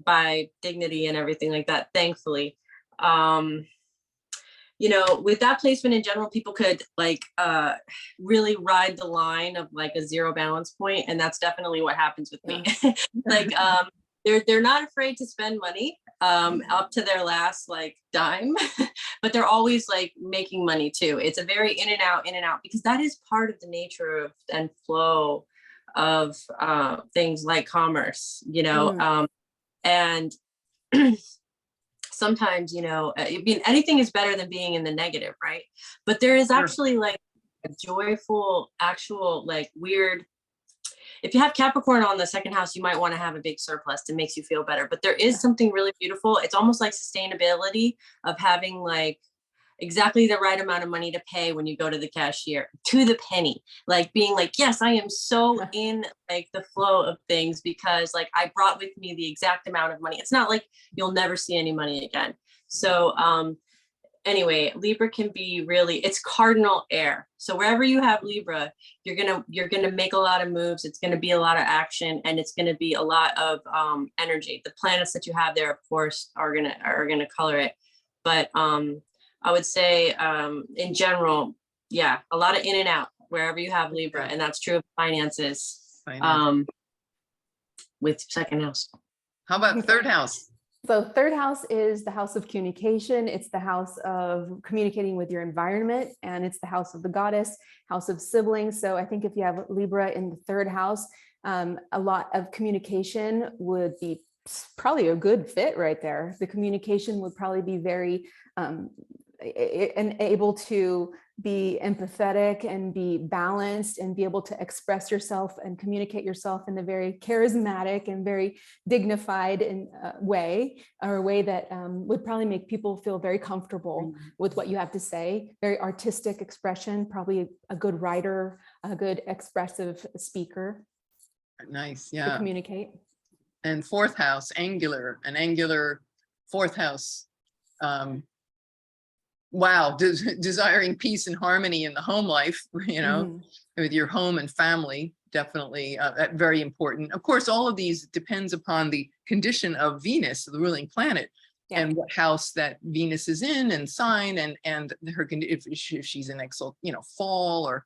by dignity and everything like that, thankfully. You know, with that placement in general, people could like really ride the line of like a 0 balance point, and that's definitely what happens with me. Like they're not afraid to spend money up to their last like dime, but they're always like making money too. It's a very in and out, because that is part of the nature of and flow of things like commerce, you know. And sometimes, you know, anything is better than being in the negative, right? But there is actually like a joyful, actual, like weird, if you have Capricorn on the second house, you might want to have a big surplus that makes you feel better. But there is something really beautiful. It's almost like sustainability of having like exactly the right amount of money to pay when you go to the cashier, to the penny, like being like, yes, I am so in like the flow of things because like I brought with me the exact amount of money. It's not like you'll never see any money again. So anyway, Libra can be really, it's cardinal air. So wherever you have Libra, you're gonna make a lot of moves. It's gonna be a lot of action, and it's gonna be a lot of energy. The planets that you have there, of course, are gonna color it. But I would say in general, yeah, a lot of in and out wherever you have Libra, and that's true of finances. With second house. How about third house? So third house is the house of communication. It's the house of communicating with your environment, and it's the house of the goddess, house of siblings. So I think if you have Libra in the third house, a lot of communication would be probably a good fit right there. The communication would probably be very and able to be empathetic and be balanced and be able to express yourself and communicate yourself in a very charismatic and very dignified way, or a way that would probably make people feel very comfortable with what you have to say. Very artistic expression, probably a good writer, a good expressive speaker. Nice, to yeah. communicate. And fourth house, angular, an angular fourth house. Wow, desiring peace and harmony in the home life, you know, with your home and family, definitely very important. Of course, all of these depends upon the condition of Venus, the ruling planet, and what house that Venus is in and sign, and her if she's in fall or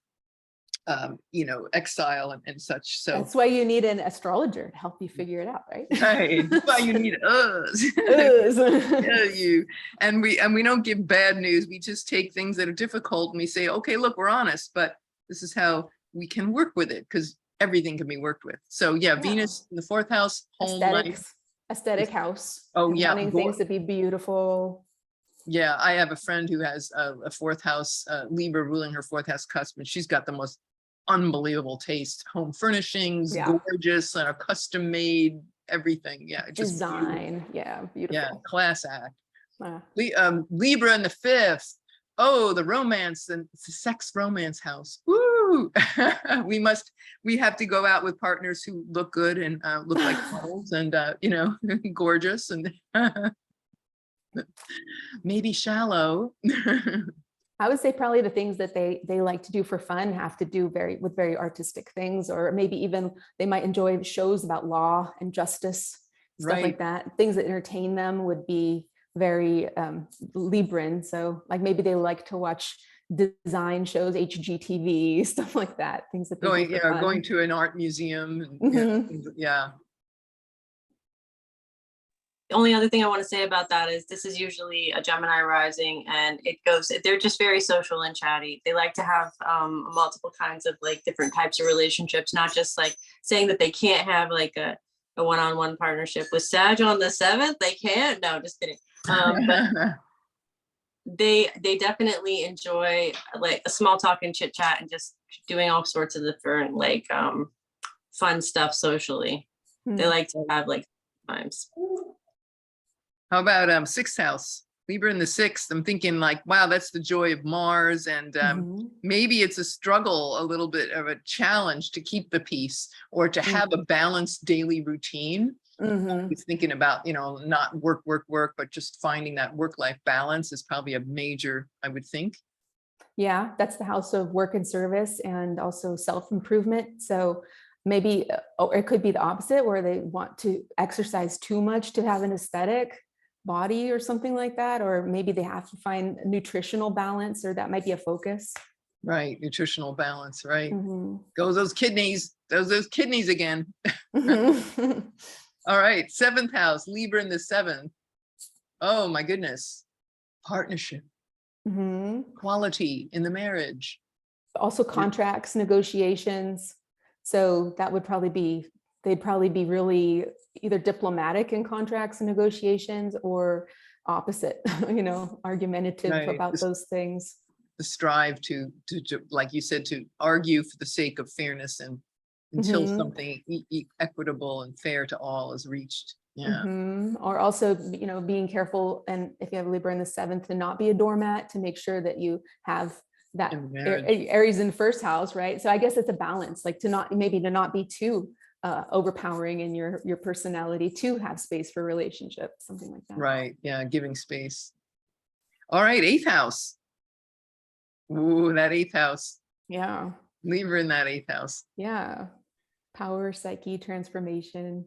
you know, exile and such. So that's why you need an astrologer to help you figure it out, right? Right. That's why you need us. You. And we don't give bad news. We just take things that are difficult and we say, okay, look, we're honest, but this is how we can work with it, because everything can be worked with. So yeah, Venus in the fourth house, home life. Aesthetic house. Oh yeah. Wanting things to be beautiful. Yeah, I have a friend who has a fourth house, Libra ruling her fourth house cusp, and she's got the most unbelievable taste. Home furnishings, gorgeous, and a custom made everything. Yeah, just design. Beautiful. Yeah, beautiful. Yeah, class act. Libra in the fifth. Oh, the romance and the sex romance house. Woo! we have to go out with partners who look good and look like models and you know, gorgeous and maybe shallow. I would say probably the things that they like to do for fun have to do with very artistic things, or maybe even they might enjoy shows about law and justice, stuff Right. like that. Things that entertain them would be very Libran. So like maybe they like to watch design shows, HGTV, stuff like that. Things that they do for fun. Going to an art museum. Yeah. The only other thing I want to say about that is this is usually a Gemini rising, and they're just very social and chatty. They like to have multiple kinds of like different types of relationships, not just like saying that they can't have like a one-on-one partnership. With Sag on the 7th, they can't. No, just kidding. But they definitely enjoy like a small talk and chit chat and just doing all sorts of different like fun stuff socially. They like to have like times. How about 6th house, Libra in the 6th? I'm thinking like, wow, that's the joy of Mars, and maybe it's a struggle, a little bit of a challenge to keep the peace or to have a balanced daily routine. It's thinking about, not work, but just finding that work-life balance is probably a major, I would think. Yeah, that's the house of work and service, and also self-improvement. So maybe, or it could be the opposite, where they want to exercise too much to have an aesthetic body or something like that, or maybe they have to find nutritional balance, or that might be a focus. Right, nutritional balance, right? Go those kidneys again. All right, 7th house, Libra in the 7th. Oh my goodness, partnership, quality in the marriage. Also contracts, negotiations. So that would probably be, they'd probably be really either diplomatic in contracts and negotiations, or opposite, argumentative about those things. The strive to, like you said, to argue for the sake of fairness and until something equitable and fair to all is reached. Yeah. Or also, being careful, and if you have Libra in the 7th, to not be a doormat, to make sure that you have that Aries in 1st house, right? So I guess it's a balance, like to not be too overpowering in your personality, to have space for relationships, something like that. Right. Yeah. Giving space. All right. 8th house. Ooh, that 8th house. Yeah. Libra in that 8th house. Yeah. Power, psyche, transformation.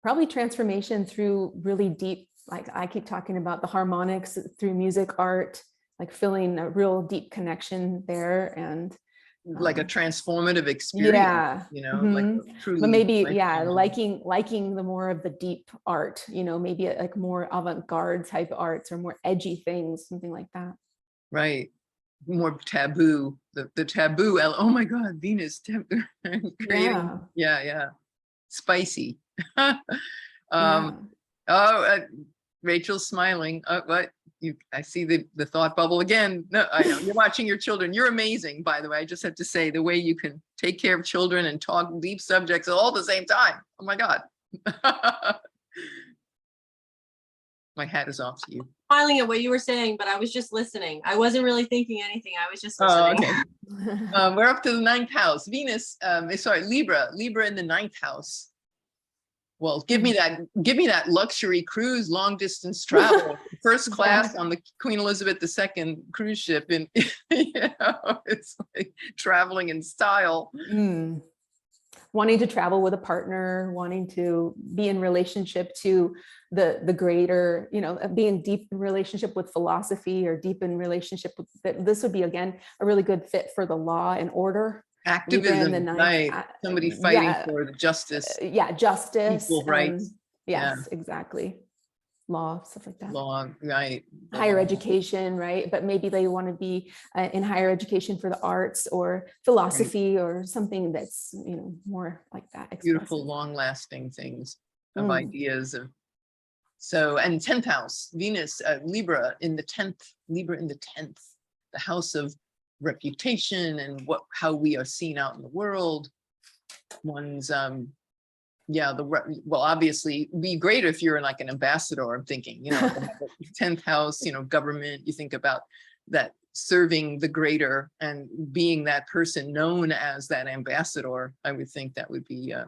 Probably transformation through really deep, like I keep talking about the harmonics through music, art, like feeling a real deep connection there, and like a transformative experience, like truly. But maybe, liking the more of the deep art, maybe like more avant-garde type arts, or more edgy things, something like that. Right. More taboo, the taboo. Oh my God, Venus. Creating, yeah. Spicy. Rachel's smiling. What? I see the thought bubble again. No, I know you're watching your children. You're amazing, by the way. I just have to say, the way you can take care of children and talk deep subjects all at the same time. Oh my God. My hat is off to you. Smiling at what you were saying, but I was just listening. I wasn't really thinking anything. I was just listening. Oh, okay. We're up to the 9th house. Venus, Libra in the 9th house. Well, give me that luxury cruise, long distance travel, first class on the Queen Elizabeth II cruise ship, and it's like traveling in style. Wanting to travel with a partner, wanting to be in relationship to the greater, being deep in relationship with philosophy, or deep in relationship with, this would be again a really good fit for the law and order. Activism, right? Somebody fighting for the justice. Justice, equal rights. Yes, exactly. Law, stuff like that. Law, right. Higher education, right? But maybe they want to be in higher education for the arts, or philosophy, or something that's more like that. Beautiful, long-lasting things of ideas of. So, and 10th house, Venus, Libra in the 10th, the house of reputation and how we are seen out in the world. One's obviously be great if you're like an ambassador. I'm thinking, 10th house, government. You think about that, serving the greater and being that person known as that ambassador. I would think that would be a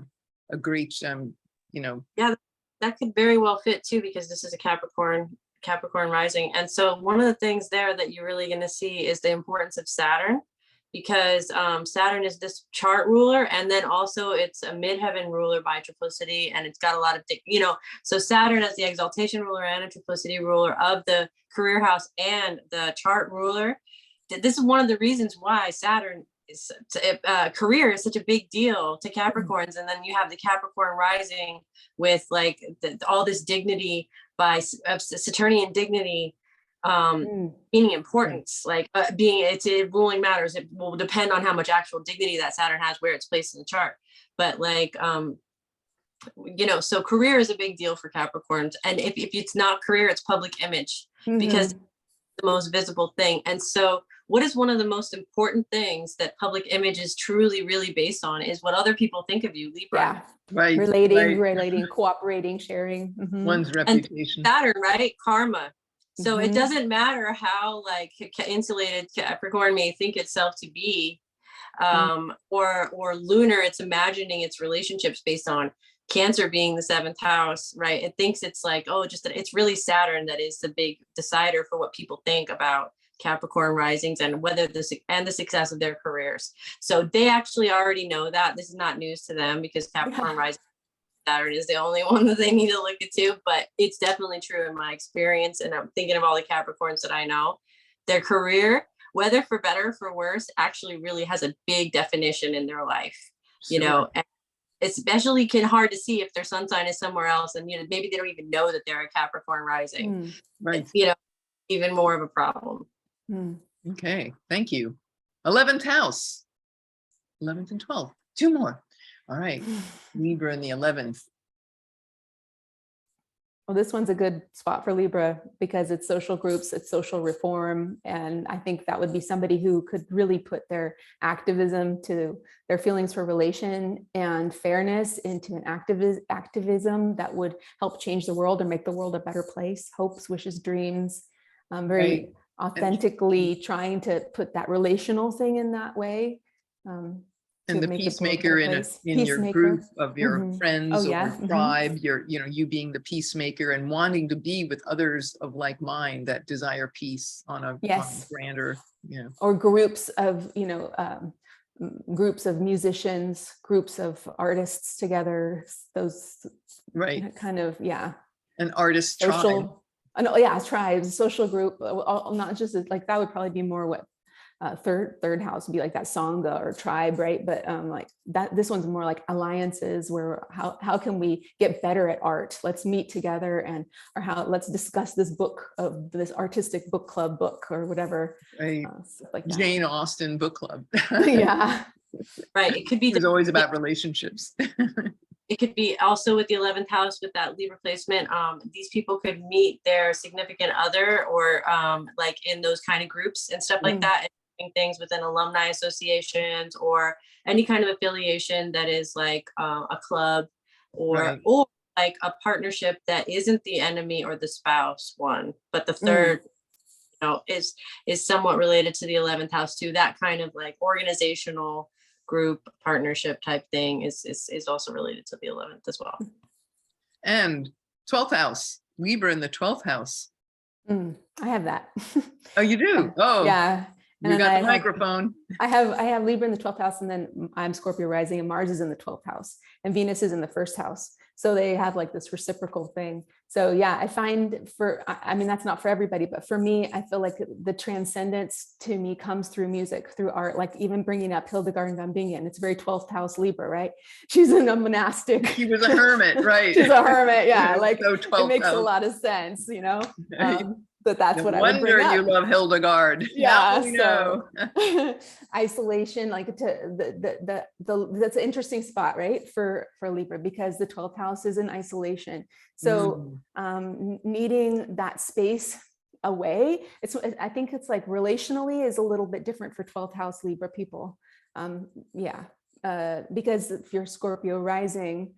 great, Yeah, that could very well fit too, because this is a Capricorn Capricorn rising. And so one of the things there that you're really going to see is the importance of Saturn, because Saturn is this chart ruler, and then also it's a midheaven ruler by triplicity, and it's got a lot of, so Saturn as the exaltation ruler and a triplicity ruler of the career house and the chart ruler. This is one of the reasons why Saturn is career is such a big deal to Capricorns. And then you have the Capricorn rising with like all this dignity of Saturnian dignity, meaning importance, like it ruling matters. It will depend on how much actual dignity that Saturn has, where it's placed in the chart. But like, so career is a big deal for Capricorns. And if it's not career, it's public image, because it's the most visible thing. And so what is one of the most important things that public image is truly, really based on is what other people think of you, Libra. Yeah. Right. Relating, cooperating, sharing. One's reputation. And Saturn, right? Karma. So it doesn't matter how like insulated Capricorn may think itself to be, or lunar, it's imagining its relationships based on Cancer being the 7th house, right? It thinks it's like, it's really Saturn that is the big decider for what people think about Capricorn risings and whether the success of their careers. So they actually already know that. This is not news to them, because Capricorn rising Saturn is the only one that they need to look into, but it's definitely true in my experience. And I'm thinking of all the Capricorns that I know, their career, whether for better or for worse, actually really has a big definition in their life, and especially hard to see if their sun sign is somewhere else, and maybe they don't even know that they're a Capricorn rising, right? Even more of a problem. Okay, thank you. 11th house, 11th and 12th, 2 more. All right, Libra in the 11th. Well, this one's a good spot for Libra because it's social groups, it's social reform. And I think that would be somebody who could really put their activism to their feelings for relation and fairness into an activism that would help change the world or make the world a better place. Hopes, wishes, dreams, very authentically trying to put that relational thing in that way. And the peacemaker in your group of your friends or tribe, you being the peacemaker and wanting to be with others of like mind that desire peace on a grander, or groups of, groups of musicians, groups of artists together, those kind of, an artist social, tribe. Tribes, social group, not just like that would probably be more what third house would be, like that sangha or tribe, right? But like that, this one's more like alliances, where how can we get better at art? Let's meet together let's discuss this book of this artistic book club book or whatever, stuff like that. Jane Austen book club. Right. It could be. It's always about relationships. It could be also with the 11th house with that Libra placement. These people could meet their significant other or like in those kind of groups and stuff like that, and doing things within alumni associations or any kind of affiliation that is like a club or like a partnership that isn't the enemy or the spouse one, but the third is somewhat related to the 11th house too. That kind of like organizational group partnership type thing is also related to the 11th as well. And 12th house, Libra in the 12th house. I have that. Oh, you do? Oh, yeah. You got the microphone. I have Libra in the 12th house, and then I'm Scorpio rising, and Mars is in the 12th house, and Venus is in the 1st house. So they have like this reciprocal thing. So yeah, I find I mean, that's not for everybody, but for me, I feel like the transcendence to me comes through music, through art, like even bringing up Hildegard von Bingen. It's very 12th house Libra, right? She's in a monastic. She was a hermit, right? She's a hermit, yeah. Like so it makes a lot of sense, but that's what I would bring up. You love Hildegard. Yeah, so isolation, like that's an interesting spot, right, for Libra, because the 12th house is in isolation. So needing that space away, I think it's like relationally is a little bit different for 12th house Libra people. Because if you're Scorpio rising,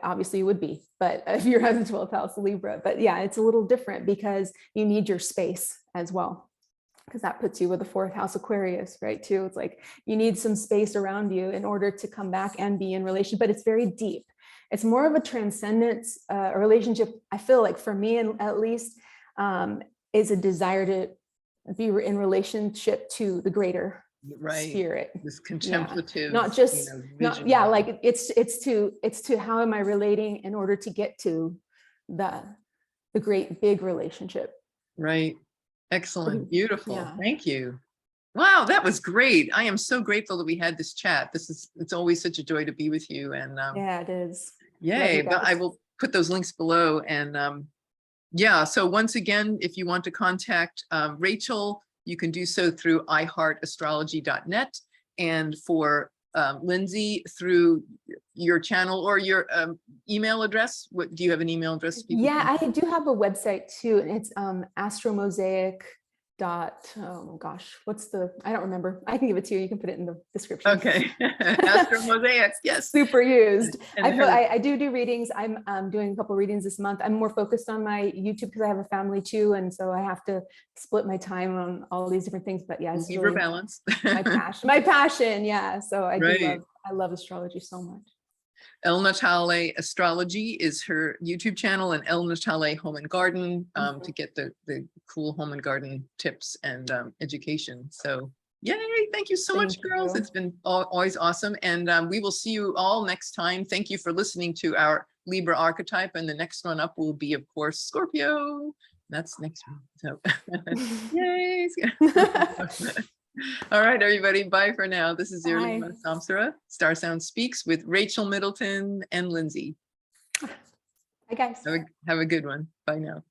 obviously you would be, but if you're at the 12th house Libra, but yeah, it's a little different because you need your space as well, because that puts you with the 4th house Aquarius, right? Too. It's like you need some space around you in order to come back and be in relation, but it's very deep. it's more of a transcendence, a relationship. I feel like for me, and at least, is a desire to be in relationship to the greater spirit. This contemplative, Not just, vision. like it's to how am I relating in order to get to the great big relationship. Right. Excellent. Beautiful. Yeah. Thank you. Wow, that was great. I am so grateful that we had this chat. It's always such a joy to be with you. And Yeah, it is. yay. But I will put those links below. And yeah, so once again, if you want to contact Rachael, you can do so through iheartastrology.net, and for Lindsay through your channel or your email address. What do you have, an email address? Yeah, I do have a website too, and it's astromosaic. Oh gosh, I don't remember. I can give it to you. You can put it in the description. Okay. Astro Mosaics, yes. Super used. And I do readings. I'm doing a couple readings this month. I'm more focused on my YouTube because I have a family too, and so I have to split my time on all these different things. But yeah, it's Libra really balance. my passion. Yeah, so I Right. I love astrology so much. El Natale Astrology is her YouTube channel, and El Natale Home and Garden to get the cool home and garden tips and education. So yay, thank you so much, girls. It's been always awesome. And we will see you all next time. Thank you for listening to our Libra archetype. And the next one up will be, of course, Scorpio. That's next week. So yay. All right, everybody. Bye for now. This is Irlianna Samsara, StarSound Speaks, with Rachael Middleton and Lindsay. Hi, guys. Have a good one. Bye now.